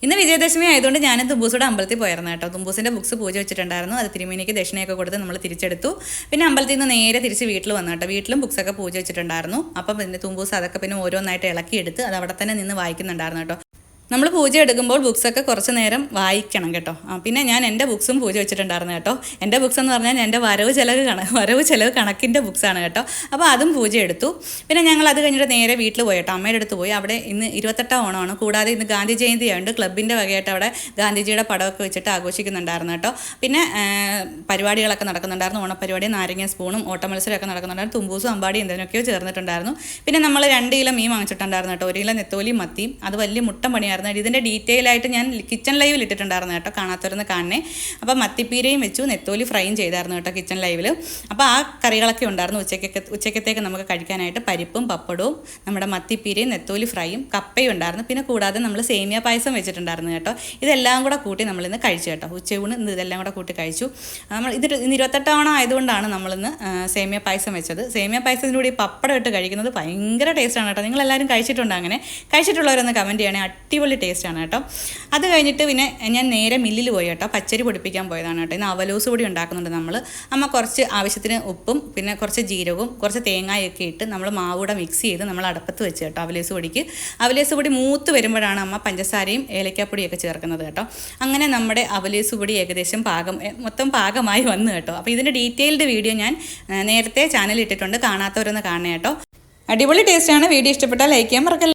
ഇന്ന് വിജയദശമി ആയതുകൊണ്ട് ഞാൻ തുമ്പൂസുടെ അമ്പലത്തിൽ പോയിരുന്നു കേട്ടോ. തുമ്പൂസിൻ്റെ ബുക്സ് പൂജ വെച്ചിട്ടുണ്ടായിരുന്നു. അത് തിരുമേനിക്ക് ദക്ഷിണയൊക്കെ കൊടുത്ത് നമ്മൾ തിരിച്ചെടുത്തു. പിന്നെ അമ്പലത്തിൽ നിന്ന് നേരെ തിരിച്ച് വീട്ടിൽ വന്നു കേട്ടോ. വീട്ടിലും ബുക്സൊക്കെ പൂജ വെച്ചിട്ടുണ്ടായിരുന്നു. അപ്പം പിന്നെ തുമ്പൂസ് അതൊക്കെ പിന്നെ ഓരോന്നായിട്ട് ഇളക്കിയെടുത്ത് അത് അവിടെ തന്നെ നിന്ന് വായിക്കുന്നുണ്ടായിരുന്നു കേട്ടോ. നമ്മൾ പൂജ എടുക്കുമ്പോൾ ബുക്സൊക്കെ കുറച്ച് നേരം വായിക്കണം കേട്ടോ. പിന്നെ ഞാൻ എൻ്റെ ബുക്സും പൂജ വെച്ചിട്ടുണ്ടായിരുന്നു കേട്ടോ. എൻ്റെ ബുക്സ് എന്ന് പറഞ്ഞാൽ എൻ്റെ വരവ് ചെലവ് കണക്കിൻ്റെ ബുക്സാണ് കേട്ടോ. അപ്പോൾ അതും പൂജ എടുത്തു. പിന്നെ ഞങ്ങൾ അത് കഴിഞ്ഞിട്ട് നേരെ വീട്ടിൽ പോയി കേട്ടോ. അമ്മയുടെ അടുത്ത് പോയി. അവിടെ ഇന്ന് 28 ഓണമാണ്. കൂടാതെ ഇന്ന് ഗാന്ധി ജയന്തി ആയതുകൊണ്ട് ക്ലബിൻ്റെ വകയായിട്ട് അവിടെ ഗാന്ധിജിയുടെ പടമൊക്കെ വെച്ചിട്ട് ആഘോഷിക്കുന്നുണ്ടായിരുന്നു കേട്ടോ. പിന്നെ പരിപാടികളൊക്കെ നടക്കുന്നുണ്ടായിരുന്നു. ഓണപ്പരിപാടി, നാരങ്ങ സ്പൂണും ഓട്ടമത്സരമൊക്കെ നടക്കുന്നുണ്ടായിരുന്നു. തുമ്പൂസും അമ്പാടി എന്തിനൊക്കെയോ ചേർന്നിട്ടുണ്ടായിരുന്നു. പിന്നെ നമ്മൾ 2 കിലോ മീൻ വാങ്ങിച്ചിട്ടുണ്ടായിരുന്നു കേട്ടോ. 1 കിലോ നെത്തോലിയും മത്തിയും. അത് വലിയ മുട്ടൻ പണിയായിരുന്നു. ഇതിൻ്റെ ഡീറ്റെയിൽ ആയിട്ട് ഞാൻ കിച്ചൺ ലൈവിൽ ഇട്ടിട്ടുണ്ടായിരുന്നു കേട്ടോ. കാണാത്തവരൊന്ന് കാണണേ. അപ്പോൾ മത്തിപ്പീരയും വെച്ചു, നെത്തോലി ഫ്രൈയും ചെയ്തായിരുന്നു കേട്ടോ കിച്ചൺ ലൈവിൽ. അപ്പോൾ ആ കറികളൊക്കെ ഉണ്ടായിരുന്നു. ഉച്ചക്കത്തേക്ക് നമുക്ക് കഴിക്കാനായിട്ട് പരിപ്പും പപ്പടവും നമ്മുടെ മത്തിപ്പീരയും നെത്തോലി ഫ്രൈയും കപ്പയും ഉണ്ടായിരുന്നു. പിന്നെ കൂടാതെ നമ്മൾ സേമിയ പായസം വെച്ചിട്ടുണ്ടായിരുന്നു കേട്ടോ. ഇതെല്ലാം കൂടെ കൂട്ടി നമ്മളിന്ന് കഴിച്ചു കേട്ടോ. ഉച്ചയൂണ് ഇതെല്ലാം കൂടെ കൂട്ടി കഴിച്ചു. നമ്മൾ ഇന്ന് 28 ഓണം ആയതുകൊണ്ടാണ് നമ്മളിന്ന് സേമിയ പായസം വെച്ചത്. സേമിയ പായസത്തിലൂടെ ഈ പപ്പടം ഇട്ട് കഴിക്കുന്നത് ഭയങ്കര ടേസ്റ്റാണ് കേട്ടോ. നിങ്ങളെല്ലാവരും കഴിച്ചിട്ടുണ്ട്. അങ്ങനെ കഴിച്ചിട്ടുള്ളവരൊന്ന് കമൻറ്റ് ചെയ്യണേ. അടിപൊളി ടേസ്റ്റാണ് കേട്ടോ. അത് കഴിഞ്ഞിട്ട് പിന്നെ ഞാൻ നേരെ മില്ലിൽ പോയി കേട്ടോ. പച്ചരി പൊടിപ്പിക്കാൻ പോയതാണ് കേട്ടോ. ഇന്ന് അവലോസ് പൊടി ഉണ്ടാക്കുന്നുണ്ട് നമ്മൾ. അമ്മ കുറച്ച് ആവശ്യത്തിന് ഉപ്പും പിന്നെ കുറച്ച് ജീരകവും കുറച്ച് തേങ്ങയൊക്കെ ഇട്ട് നമ്മൾ മാവൂടെ മിക്സ് ചെയ്ത് നമ്മൾ അടുപ്പത്ത് വെച്ച് കേട്ടോ. അവലോസ് പൊടിക്ക് അവലോസ് പൊടി മൂത്ത് വരുമ്പോഴാണ് അമ്മ പഞ്ചസാരയും ഏലക്കാപ്പൊടിയൊക്കെ ചേർക്കുന്നത് കേട്ടോ. അങ്ങനെ നമ്മുടെ അവലോസ് പൊടി ഏകദേശം മൊത്തം പാകമായി വന്നു കേട്ടോ. അപ്പോൾ ഇതിൻ്റെ ഡീറ്റെയിൽഡ് വീഡിയോ ഞാൻ നേരത്തെ ചാനലിൽ ഇട്ടിട്ടുണ്ട്. കാണാത്തവരൊന്ന് കാണണേ കേട്ടോ. അടിപൊളി ടേസ്റ്റാണ്. വീഡിയോ ഇഷ്ടപ്പെട്ടാൽ ലൈക്ക് ചെയ്യാൻ മറക്കല്ല.